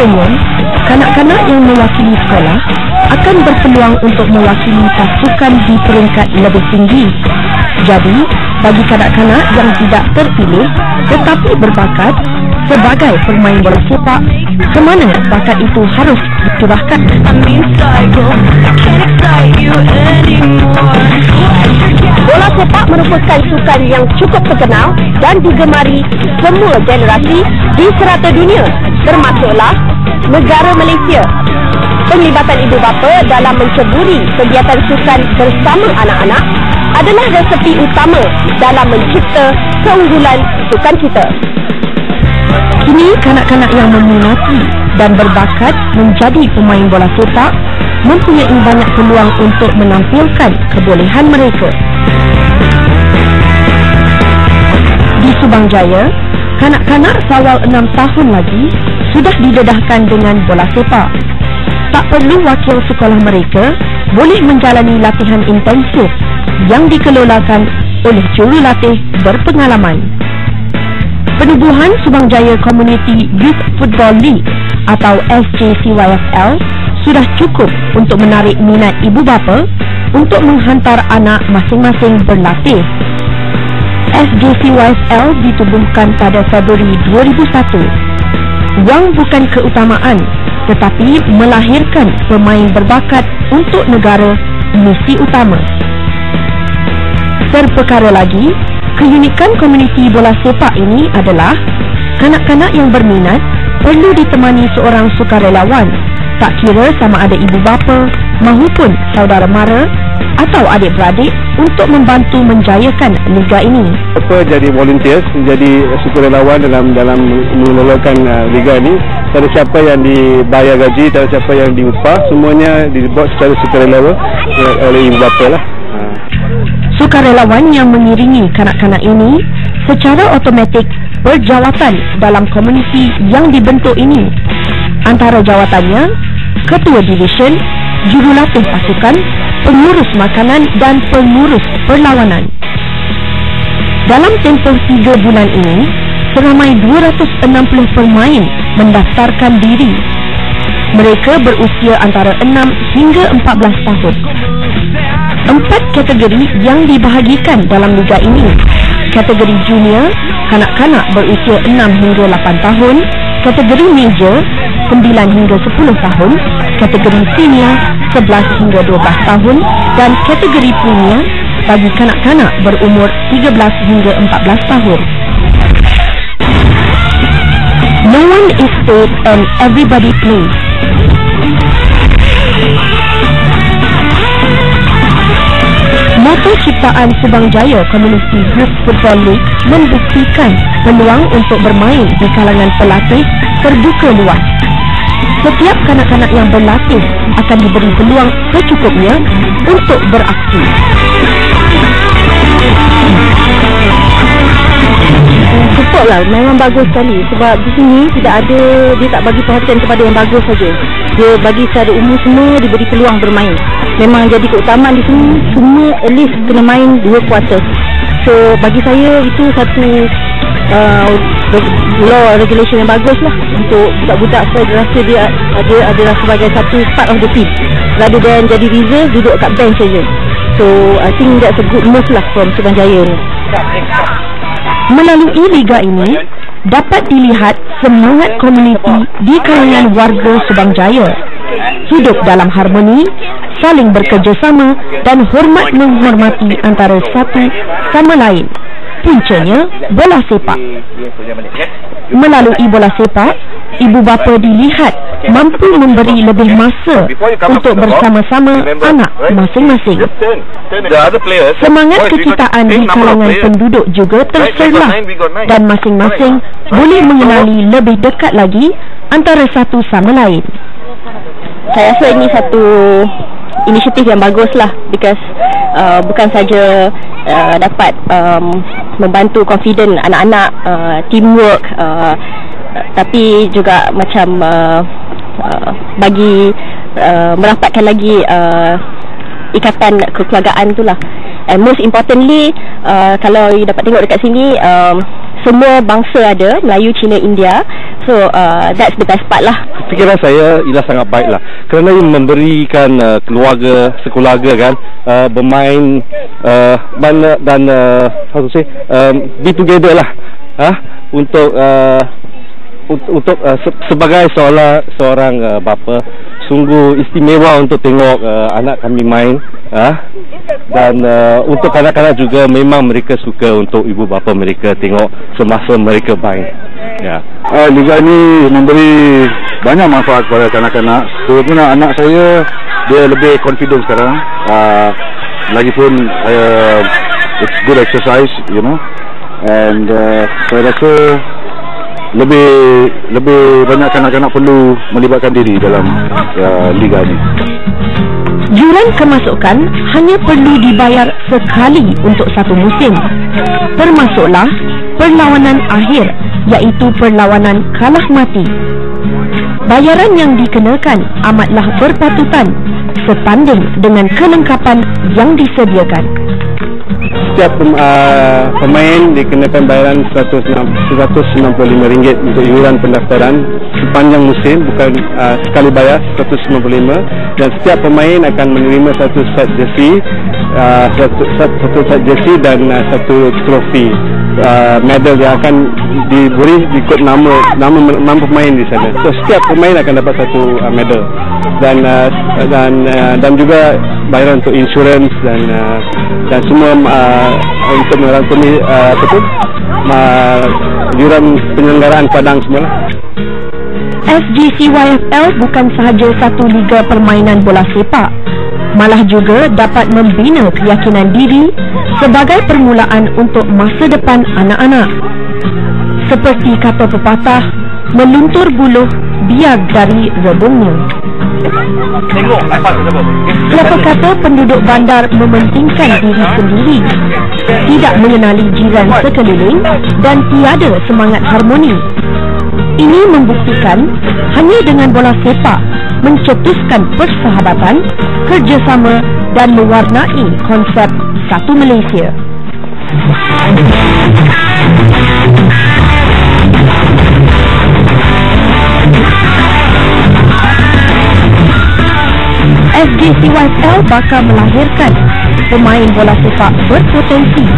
umum, kanak-kanak yang mewakili sekolah akan berpeluang untuk mewakili pasukan di peringkat lebih tinggi. Jadi, bagi kanak-kanak yang tidak terpilih tetapi berbakat sebagai pemain bola sepak, ke mana bakat itu harus dicurahkan. Bola sepak merupakan sukan yang cukup terkenal dan digemari semua generasi di serata dunia, termasuklah negara Malaysia. Penglibatan ibu bapa dalam menceburi kegiatan sukan bersama anak-anak adalah resepi utama dalam mencipta keunggulan sukan kita. Kini kanak-kanak yang meminati dan berbakat menjadi pemain bola sepak mempunyai banyak peluang untuk menampilkan kebolehan mereka. Di Subang Jaya, kanak-kanak sawal 6 tahun lagi sudah didedahkan dengan bola sepak. Tak perlu wakil sekolah mereka boleh menjalani latihan intensif yang dikelolakan oleh jurulatih berpengalaman. Penubuhan Subang Jaya Community Youth Football League atau SJCYFL sudah cukup untuk menarik minat ibu bapa untuk menghantar anak masing-masing berlatih. SJCYFL ditubuhkan pada Februari 2001. Wang bukan keutamaan, tetapi melahirkan pemain berbakat untuk negara misi utama. Terperkara lagi, keunikan komuniti bola sepak ini adalah kanak-kanak yang berminat perlu ditemani seorang sukarelawan, tak kira sama ada ibu bapa mahupun saudara mara atau adik-beradik untuk membantu menjayakan liga ini. Apa jadi volunteers, menjadi sukarelawan dalam mengelolakan liga ini. Tak ada siapa yang dibayar gaji, tak ada siapa yang diupah, semuanya dibuat secara sukarelawan oleh ibu bapa lah. Sukarelawan yang mengiringi kanak-kanak ini secara automatik berjawatan dalam komuniti yang dibentuk ini. Antara jawatannya, ketua division, jurulatih pasukan, pengurus makanan dan pengurus perlawanan. Dalam tempoh 3 bulan ini, seramai 260 pemain mendaftarkan diri. Mereka berusia antara 6 hingga 14 tahun. 4 kategori yang dibahagikan dalam liga ini. Kategori junior, kanak-kanak berusia 6 hingga 8 tahun. Kategori major, 9 hingga 10 tahun. Kategori senior, 11 hingga 12 tahun. Dan kategori premier bagi kanak-kanak berumur 13 hingga 14 tahun. No one is paid and everybody plays. Moto ciptaan Subang Jaya Community Youth Football League membuktikan peluang untuk bermain di kalangan pelatih terbuka luas. Setiap kanak-kanak yang berlatih akan diberi peluang secukupnya untuk beraksi. Support lah, memang bagus sekali. Sebab di sini dia tak bagi perhatian kepada yang bagus saja. Dia bagi secara umum semua diberi peluang bermain. Memang jadi keutamaan di sini, semua at least kena main 2 kuarter. So bagi saya itu satu law regulation yang bagus lah untuk budak-budak. Saya rasa dia adalah sebagai satu part of the team rather than jadi reserve duduk kat bench saja. So I think that's a good move lah from Subang Jaya ni. Melalui liga ini dapat dilihat semangat komuniti di kalangan warga Subang Jaya hidup dalam harmoni, saling bekerjasama dan hormat menghormati antara satu sama lain. Puncanya bola sepak. Melalui bola sepak, ibu bapa dilihat mampu memberi lebih masa untuk bersama-sama anak masing-masing. Semangat kekitaan di kalangan penduduk juga terserlah dan masing-masing boleh mengenali lebih dekat lagi antara satu sama lain. Saya rasa ini satu inisiatif yang bagus lah, because bukan saja dapat membantu confident anak-anak, teamwork, tapi juga macam bagi merapatkan lagi ikatan kekeluargaan tu lah. And most importantly, kalau you dapat tengok dekat sini, semua bangsa ada, Melayu, Cina, India. So that's the best part lah. Fikiran saya ialah sangat baik lah, kerana ia memberikan keluarga, sekeluarga kan, bermain dan how to say, be together lah, untuk sebagai seorang bapa, sungguh istimewa untuk tengok anak kami main, dan untuk kanak-kanak juga memang mereka suka untuk ibu bapa mereka tengok semasa mereka main. Ya. Liga ini memberi banyak manfaat kepada kanak-kanak. Terutama anak saya, dia lebih confident sekarang. Lagipun it's good exercise, you know, and saya rasa lebih banyak kanak-kanak perlu melibatkan diri dalam liga ini. Juran kemasukan hanya perlu dibayar sekali untuk satu musim, termasuklah perlawanan akhir, iaitu perlawanan kalah mati. Bayaran yang dikenakan amatlah berpatutan setanding dengan kelengkapan yang disediakan. Setiap pemain dikenakan bayaran RM195 untuk iuran pendaftaran sepanjang musim, bukan sekali bayar RM195, dan setiap pemain akan menerima satu set jersey, dan satu trofi, medal yang akan diberi ikut nama pemain di sana. So setiap pemain akan dapat satu medal, dan juga bayaran untuk insurans dan semua untuk merangkumi yuran penyelenggaraan padang semua. SGCYFL bukan sahaja satu liga permainan bola sepak, malah juga dapat membina keyakinan diri sebagai permulaan untuk masa depan anak-anak. Seperti kata pepatah, meluntur buluh biar dari rebungnya. Siapa kata penduduk bandar mementingkan diri sendiri, tidak mengenali jiran sekeliling dan tiada semangat harmoni. Ini membuktikan hanya dengan bola sepak mencetuskan persahabatan, kerjasama dan mewarnai konsep satu Malaysia. SGCYFL bakal melahirkan pemain bola sepak berpotensi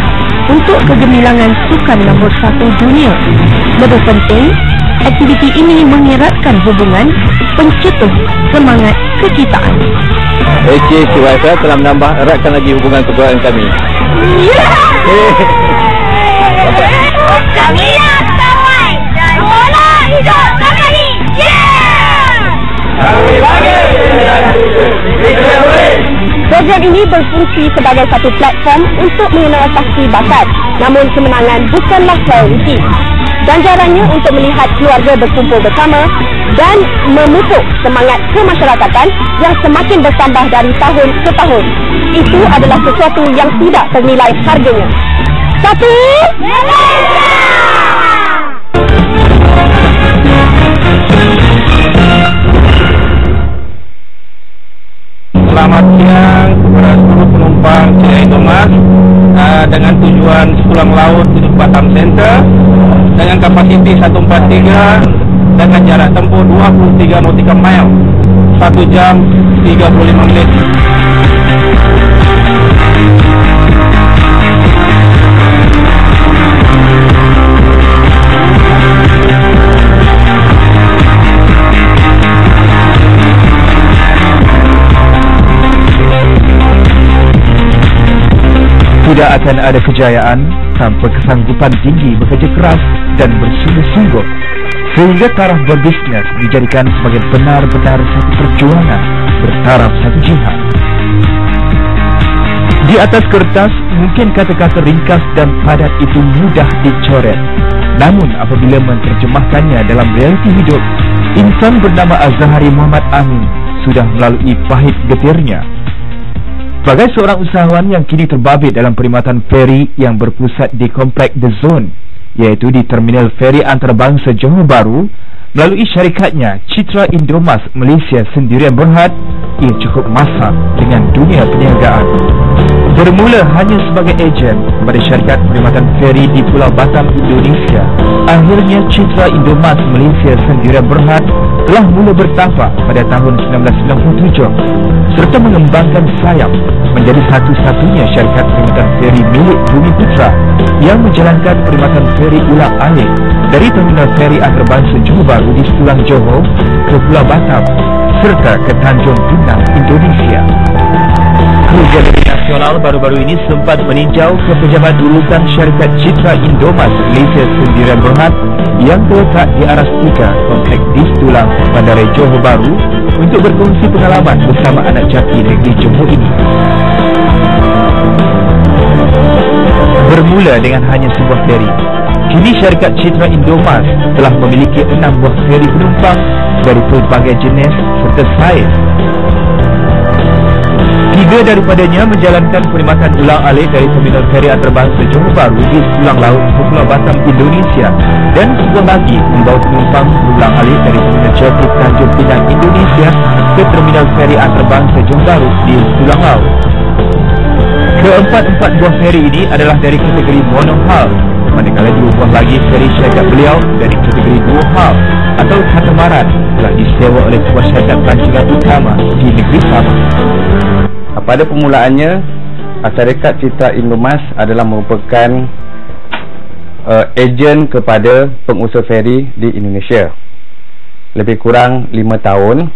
untuk kegemilangan sukan nombor 1 dunia. Lebih penting, aktiviti ini mengeratkan hubungan, pencetus semangat kekitaan. SGCYFL telah menambah eratkan lagi hubungan persaudaraan kami. Kami nak kawan dan bola hidup kami. Kami bagi. Program ini berfungsi sebagai satu platform untuk mengenal pasti bakat, namun kemenangan bukanlah prioriti. Ganjarannya untuk melihat keluarga berkumpul bersama dan memupuk semangat kemasyarakatan yang semakin bertambah dari tahun ke tahun. Itu adalah sesuatu yang tidak ternilai harganya. Satu Malaysia! Selamat siang kepada seluruh penumpang CI Thomas dengan tujuan Pulang Laut untuk Batam Center dengan kapasiti 143 dengan jarak tempuh 23 nautical mile, 1 jam 35 menit. Tidak akan ada kejayaan tanpa kesanggupan tinggi bekerja keras dan bersungguh-sungguh, sehingga taraf berbisnes dijadikan sebagai benar-benar satu perjuangan bertaraf satu jihad. Di atas kertas, mungkin kata-kata ringkas dan padat itu mudah dicoret. Namun apabila menerjemahkannya dalam realiti hidup, insan bernama Azhari Muhammad Amin sudah melalui pahit getirnya. Sebagai seorang usahawan yang kini terbabit dalam perkhidmatan feri yang berpusat di komplek The Zone, iaitu di Terminal Feri Antarabangsa Johor Bahru, melalui syarikatnya Citra Indomas Malaysia Sendirian Berhad, ia cukup masak dengan dunia perniagaan. Bermula hanya sebagai ejen pada syarikat perkhidmatan feri di Pulau Batam, Indonesia, akhirnya citra Indomas Malaysia Sendirian Berhad telah mula bertapak pada tahun 1997 serta mengembangkan sayap menjadi satu-satunya syarikat perkhidmatan feri milik Bumi Putra yang menjalankan perkhidmatan feri ulang-alik dari terminal feri antarabangsa Johor Bahru di Setulang Johor ke Pulau Batam serta ke Tanjung Pinang, Indonesia. Kerja Negeri Nasional baru-baru ini sempat meninjau ke pejabat urusan syarikat Citra Indomas Malaysia Sendirian Berhad yang terletak di aras 3 kompleks di Setulang, Bandaraya Johor Bahru untuk berkongsi pengalaman bersama anak jati negeri Johor ini. Bermula dengan hanya sebuah feri, kini syarikat Citra Indomas telah memiliki 6 buah feri penumpang dari pelbagai jenis serta saiz. 3 daripadanya menjalankan perkhidmatan ulang-alik dari terminal feri antarabangsa Johor Bahru di Setulang Laut ke Pulau Batam, Indonesia, dan sebuah lagi membawa penumpang ulang-alik dari terminal Jeput Tanjung Pinang, Indonesia ke terminal feri antarabangsa Johor Bahru di Setulang Laut. Keempat-empat buah feri ini adalah dari kategori monohull, manakala 2 buah lagi feri syarikat beliau dari kategori dual-hull atau katamaran telah disewa oleh sebuah syarikat pelancongan utama di negeri Sabah. Pada permulaannya, syarikat Citra Indomas adalah merupakan ejen kepada pengusaha feri di Indonesia lebih kurang 5 tahun,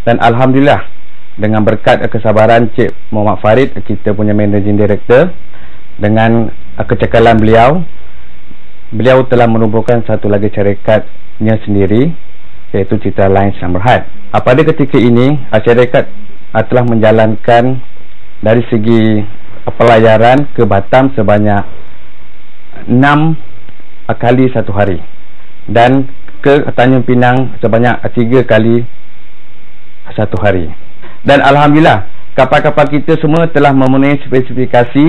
dan Alhamdulillah dengan berkat kesabaran Cik Muhammad Farid, kita punya Managing Director, dengan kecekalan beliau telah menubuhkan satu lagi syarikatnya sendiri, iaitu Citra Lines and Berhad. Pada ketika ini syarikat telah menjalankan dari segi pelayaran ke Batam sebanyak 6 kali satu hari, dan ke Tanjung Pinang sebanyak 3 kali satu hari. Dan Alhamdulillah kapal-kapal kita semua telah memenuhi spesifikasi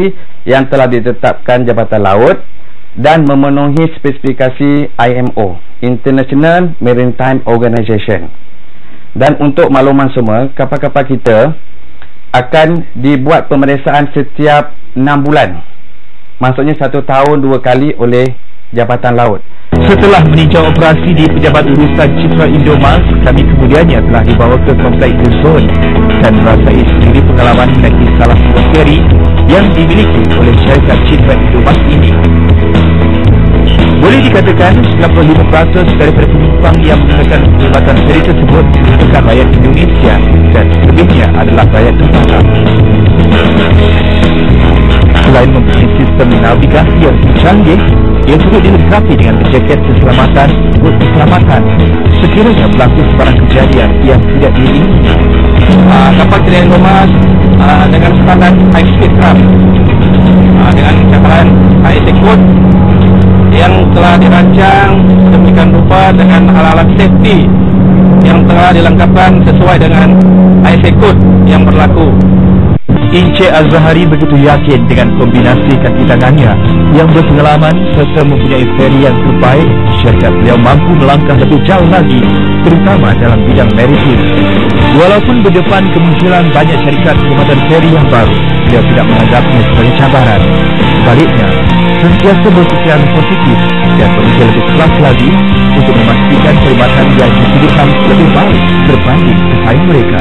yang telah ditetapkan Jabatan Laut dan memenuhi spesifikasi IMO, International Maritime Organization. Dan untuk makluman semua, kapal-kapal kita akan dibuat pemeriksaan setiap 6 bulan. Maksudnya 1 tahun 2 kali oleh Jabatan Laut. Setelah meninjau operasi di Pejabat Urusan Citra Indomas, kami kemudiannya telah dibawa ke kompleks The Zone dan merasai sendiri pengalaman menaiki salah satu feri yang dimiliki oleh syarikat Citra Indomas ini. Boleh dikatakan 95% daripada penumpang yang menggunakan perkhidmatan feri tersebut bukan rakyat Indonesia dan selebihnya adalah rakyat tempatan. Selain mempunyai sistem navigasi yang canggih, ia turut dilengkapi dengan jaket keselamatan untuk keselamatan sekiranya berlaku sebarang kejadian yang tidak diinginkan. Kapal Citra Indomas dengan standard high speed craft dengan cakaran ISA code yang telah dirancang sedemikian rupa dengan alat-alat safety yang telah dilengkapkan sesuai dengan ISA code yang berlaku. Encik Az-Zahari begitu yakin dengan kombinasi kaki tangannya yang berpengalaman serta mempunyai feri yang terbaik, syarikat beliau mampu melangkah lebih jauh lagi, terutama dalam bidang maritim. Walaupun berdepan kemunculan banyak syarikat perkhidmatan feri yang baru, beliau tidak menganggapnya sebagai cabaran. Sebaliknya, sentiasa berfikiran positif dan berusaha lebih keras lagi untuk memastikan perkhidmatan yang disediakan lebih baik berbanding pesaing mereka.